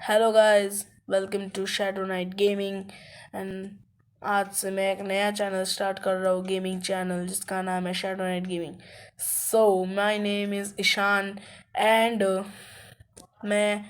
Hello guys, welcome to shadow night gaming. And आज से मैं एक नया चैनल स्टार्ट कर रहा हूँ, गेमिंग चैनल जिसका नाम है shadow night gaming. So my name is Ishaan and मैं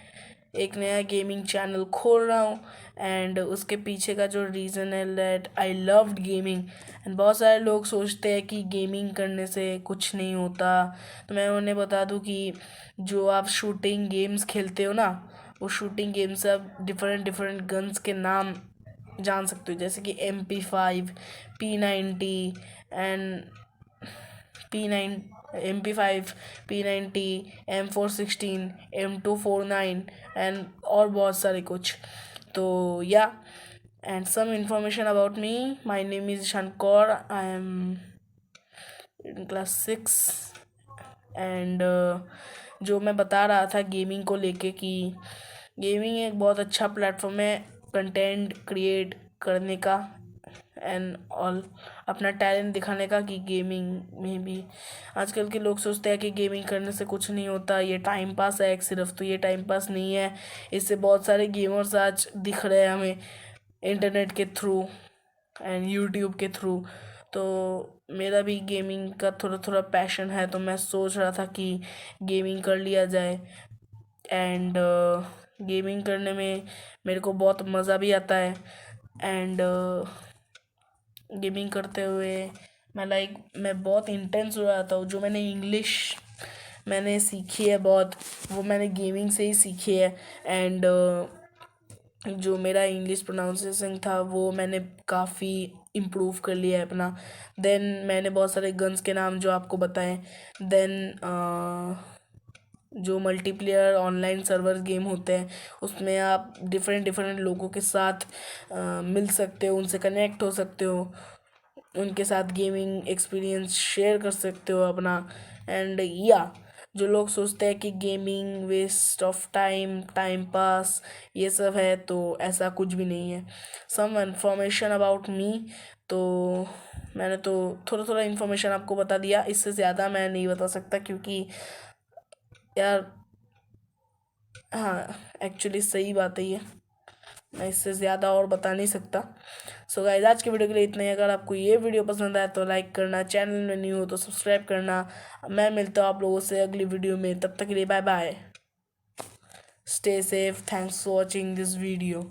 एक नया गेमिंग चैनल खोल रहा हूँ। एंड उसके पीछे का जो रीज़न है that I loved gaming. And बहुत सारे लोग सोचते हैं कि गेमिंग करने से कुछ नहीं होता, तो मैं उन्हें बता दूँ कि जो आप शूटिंग गेम्स खेलते हो ना, वो शूटिंग गेम्स आप डिफरेंट डिफरेंट गन्स के नाम जान सकते हो, जैसे कि MP5, P90 and P9, MP5, P90, M416, M249 and और बहुत सारे कुछ। तो या and some information about me, my name is Shankaur, I am in class 6। And जो मैं बता रहा था गेमिंग को लेके कि गेमिंग एक बहुत अच्छा प्लेटफॉर्म है कंटेंट क्रिएट करने का एंड ऑल, अपना टैलेंट दिखाने का। कि गेमिंग में भी आजकल के लोग सोचते हैं कि गेमिंग करने से कुछ नहीं होता, ये टाइम पास है एक सिर्फ, तो ये टाइम पास नहीं है। इससे बहुत सारे गेमर्स आज दिख रहे हैं हमें इंटरनेट के थ्रू एंड यूट्यूब के थ्रू। तो मेरा भी गेमिंग का थोड़ा थोड़ा पैशन है, तो मैं सोच रहा था कि गेमिंग कर लिया जाए। एंड गेमिंग करने में मेरे को बहुत मज़ा भी आता है। एंड गेमिंग करते हुए मैं बहुत इंटेंस हो जाता हूँ। जो मैंने इंग्लिश मैंने सीखी है बहुत, वो मैंने गेमिंग से ही सीखी है। एंड जो मेरा इंग्लिश प्रोनाउंसिएशन था वो मैंने काफ़ी इम्प्रूव कर लिया है अपना। देन मैंने बहुत सारे गन्स के नाम जो आपको बताएं। देन जो मल्टीप्लेयर ऑनलाइन सर्वर गेम होते हैं, उसमें आप डिफरेंट डिफरेंट लोगों के साथ मिल सकते हो, उनसे कनेक्ट हो सकते हो, उनके साथ गेमिंग एक्सपीरियंस शेयर कर सकते हो अपना। एंड या जो लोग सोचते हैं कि gaming waste of time, time pass ये सब है, तो ऐसा कुछ भी नहीं है। सम इंफॉर्मेशन अबाउट मी, तो मैंने तो थोड़ा थोड़ा इन्फॉर्मेशन आपको बता दिया, इससे ज़्यादा मैं नहीं बता सकता क्योंकि यार, हाँ, एक्चुअली सही बात है ये, मैं इससे ज़्यादा और बता नहीं सकता। सो गाइस, आज के वीडियो के लिए इतना ही। अगर आपको ये वीडियो पसंद आए तो लाइक करना, चैनल में न्यू हो तो सब्सक्राइब करना। मैं मिलता हूँ आप लोगों से अगली वीडियो में, तब तक के लिए bye bye, stay safe, thanks for watching this video.